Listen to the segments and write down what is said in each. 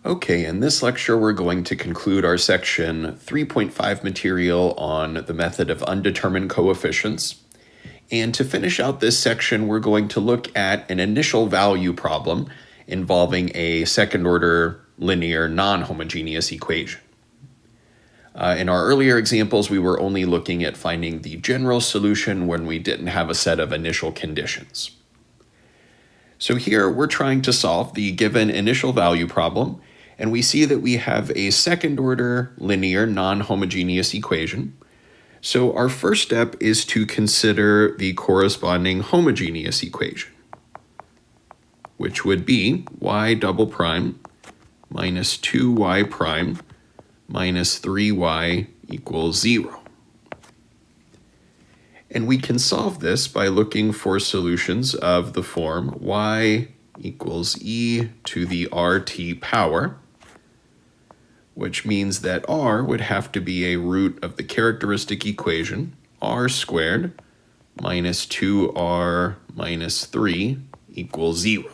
Okay, in this lecture we're going to conclude our section 3.5 material on the method of undetermined coefficients. And to finish out this section, we're going to look at an initial value problem involving a second-order linear non-homogeneous equation. In our earlier examples, we were only looking at finding the general solution when we didn't have a set of initial conditions. So here we're trying to solve the given initial value problem, and we see that we have a second-order linear non-homogeneous equation. So our first step is to consider the corresponding homogeneous equation, which would be y double prime minus 2y prime minus 3y equals 0. And we can solve this by looking for solutions of the form y equals e to the rt power, which means that r would have to be a root of the characteristic equation, r squared minus 2r minus 3 equals 0.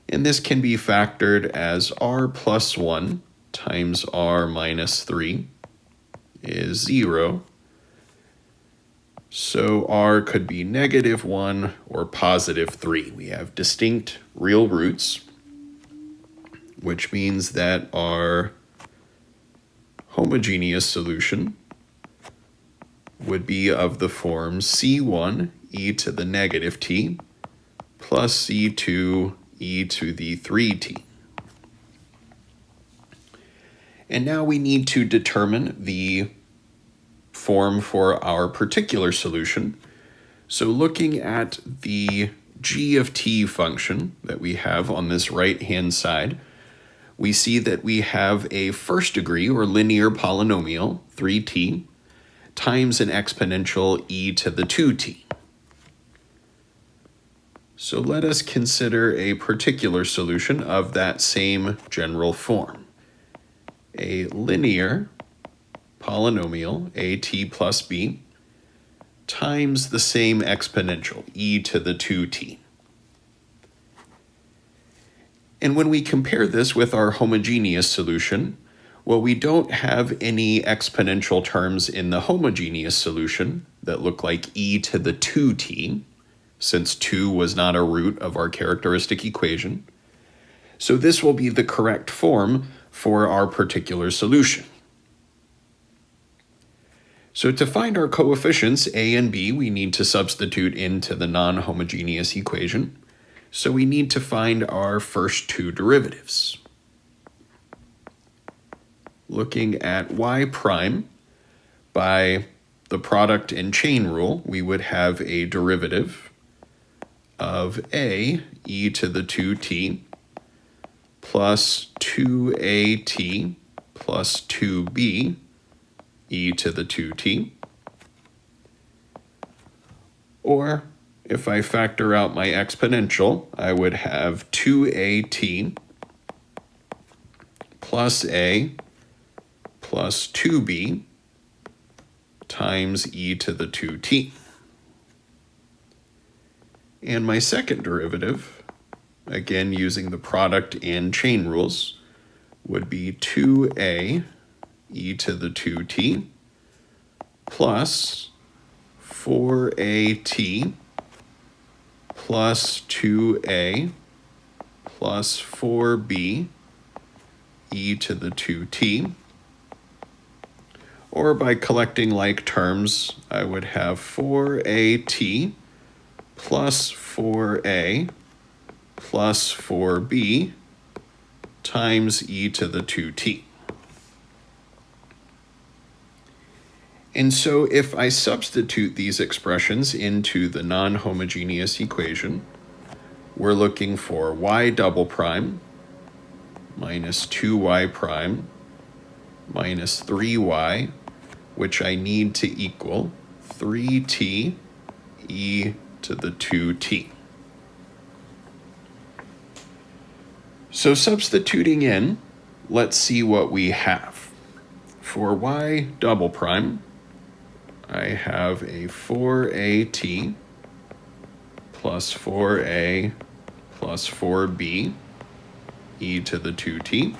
And this can be factored as r plus 1 times r minus 3 is 0. So r could be negative 1 or positive 3. We have distinct real roots, which means that our homogeneous solution would be of the form c1 e to the negative t plus c2 e to the 3t. And now we need to determine the form for our particular solution. So looking at the g of t function that we have on this right-hand side, we see that we have a first degree or linear polynomial, 3t, times an exponential e to the 2t. So let us consider a particular solution of that same general form. A linear polynomial, at plus b, times the same exponential, e to the 2t. And when we compare this with our homogeneous solution, well, we don't have any exponential terms in the homogeneous solution that look like e to the 2t, since 2 was not a root of our characteristic equation. So this will be the correct form for our particular solution. So to find our coefficients a and b, we need to substitute into the non-homogeneous equation. So we need to find our first two derivatives. Looking at y prime, by the product and chain rule, we would have a derivative of a e to the 2t plus 2at plus 2b e to the 2t. Or if I factor out my exponential, I would have 2at plus a plus 2b times e to the 2t. And my second derivative, again using the product and chain rules, would be 2a e to the 2t plus 4at plus 2a plus 4b e to the 2t. Or by collecting like terms, I would have 4at plus 4a plus 4b times e to the 2t. And so if I substitute these expressions into the non-homogeneous equation, we're looking for y double prime minus 2y prime minus 3y, which I need to equal 3t e to the 2t. So substituting in, let's see what we have. For y double prime, I have a 4at plus 4a plus 4b e to the 2t.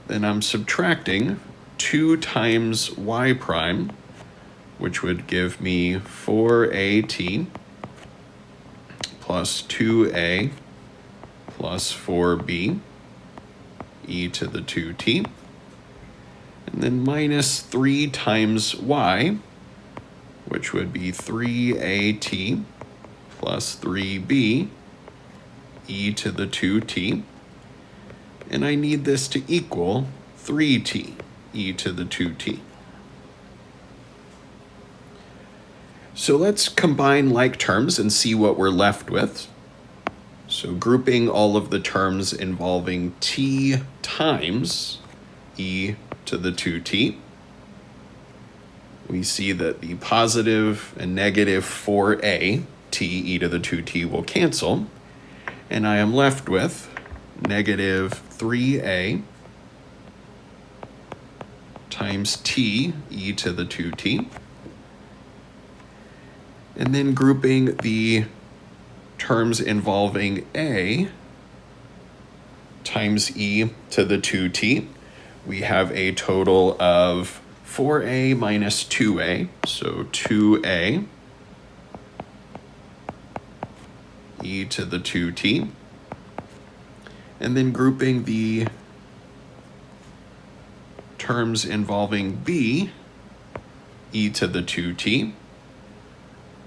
Then I'm subtracting 2 times y prime, which would give me 4at plus 2a plus 4b e to the 2t. And then minus 3 times y, which would be 3at plus 3b e to the 2t. And I need this to equal 3t e to the 2t. So let's combine like terms and see what we're left with. So grouping all of the terms involving t times e to the 2t, we see that the positive and negative 4a t e to the 2t will cancel, and I am left with negative 3a times t e to the 2t. And then grouping the terms involving a times e to the 2t, we have a total of 4a minus 2a, so 2a e to the 2t. And then grouping the terms involving b e to the 2t,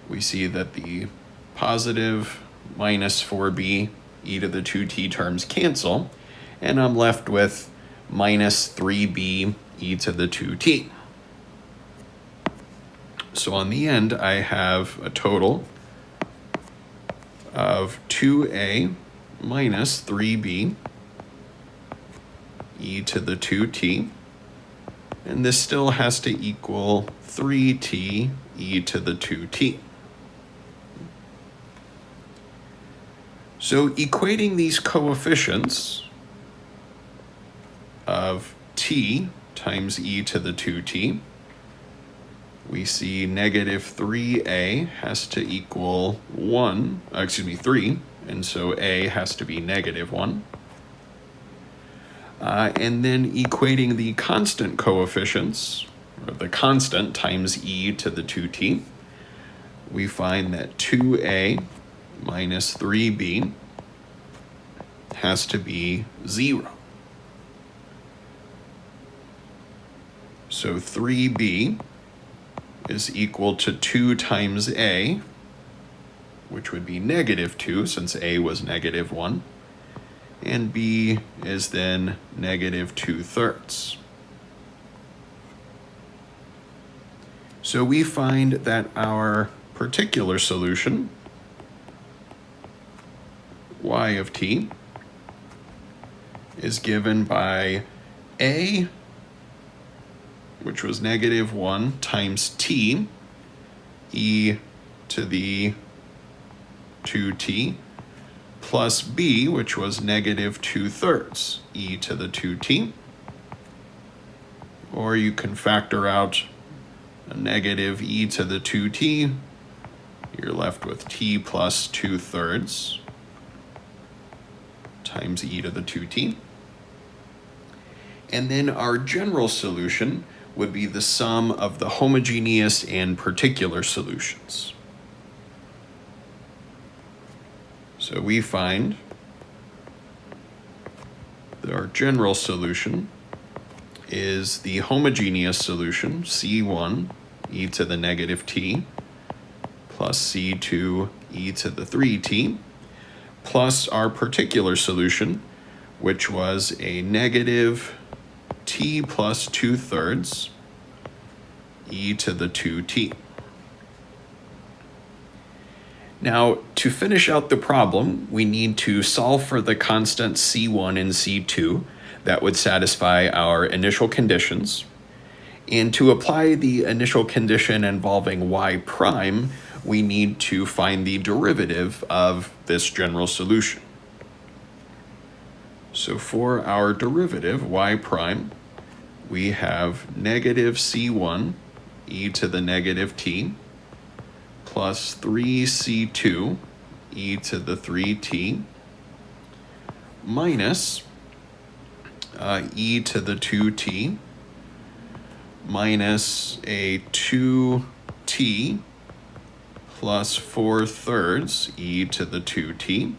we see that the positive minus 4b e to the 2t terms cancel, and I'm left with minus 3b e to the 2t. So on the end, I have a total of 2a minus 3b e to the 2t, and this still has to equal 3t e to the 2t. So equating these coefficients of t times e to the 2t, we see negative 3a has to equal 3, and so a has to be negative 1. And then equating the constant coefficients, or the constant times e to the 2t, we find that 2a minus 3b has to be 0. So 3b is equal to 2 times a, which would be negative 2 since a was negative 1, and b is then negative 2/3. So we find that our particular solution, y of t, is given by a, which was negative 1, times t, e to the 2t, plus b, which was negative 2/3, e to the 2t. Or you can factor out a negative e to the 2t. You're left with t plus 2/3 times e to the 2t. And then our general solution would be the sum of the homogeneous and particular solutions. So we find that our general solution is the homogeneous solution, C1 e to the negative t plus C2 e to the 3t, plus our particular solution, which was a negative t plus 2/3 e to the 2t. Now, to finish out the problem, we need to solve for the constant C1 and C2 that would satisfy our initial conditions. And to apply the initial condition involving y prime, we need to find the derivative of this general solution. So for our derivative, y prime, we have negative C1 e to the negative t plus 3c2 e to the 3t minus e to the 2t minus a 2t plus 4/3 e to the 2t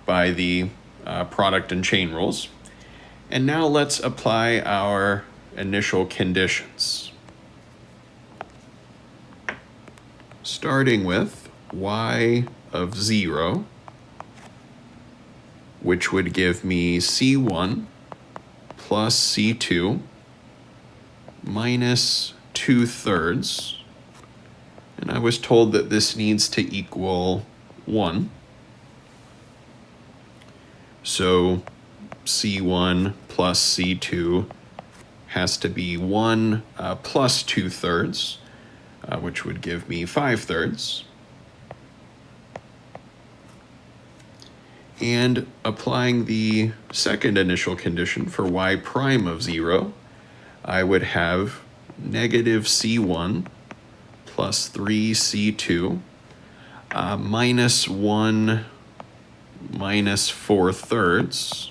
by the product and chain rules. And now let's apply our initial conditions. Starting with y of 0, which would give me c1 plus c2 minus 2/3. And I was told that this needs to equal 1. So c1 plus c2 has to be 1 plus 2/3, which would give me 5/3. And applying the second initial condition for y prime of 0, I would have negative c1 plus 3c2 minus 1 minus 4/3.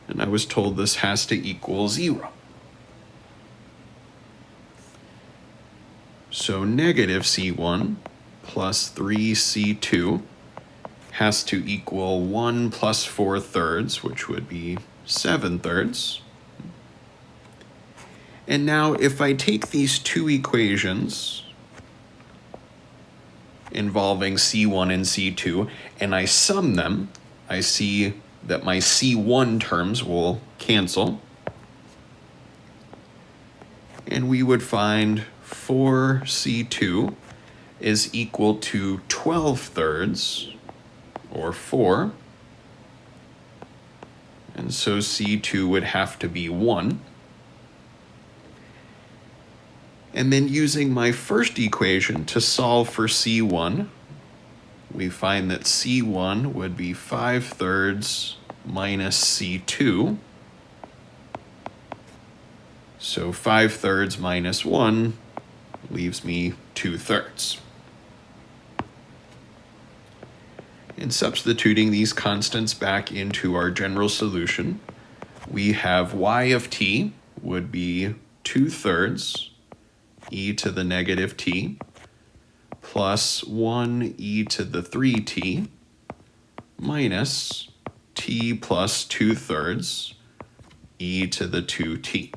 And I was told this has to equal 0. So negative c1 plus 3c2 has to equal 1 plus 4/3, which would be 7/3. And now if I take these two equations involving c1 and c2 and I sum them, I see that my c1 terms will cancel. And we would find 4c2 is equal to 12/3, or 4. And so c2 would have to be 1. And then using my first equation to solve for c1, we find that c1 would be 5/3 minus c2. So 5/3 minus 1 leaves me 2/3. And substituting these constants back into our general solution, we have y of t would be 2/3 e to the negative t plus 1 e to the 3t minus t plus 2/3 e to the 2t.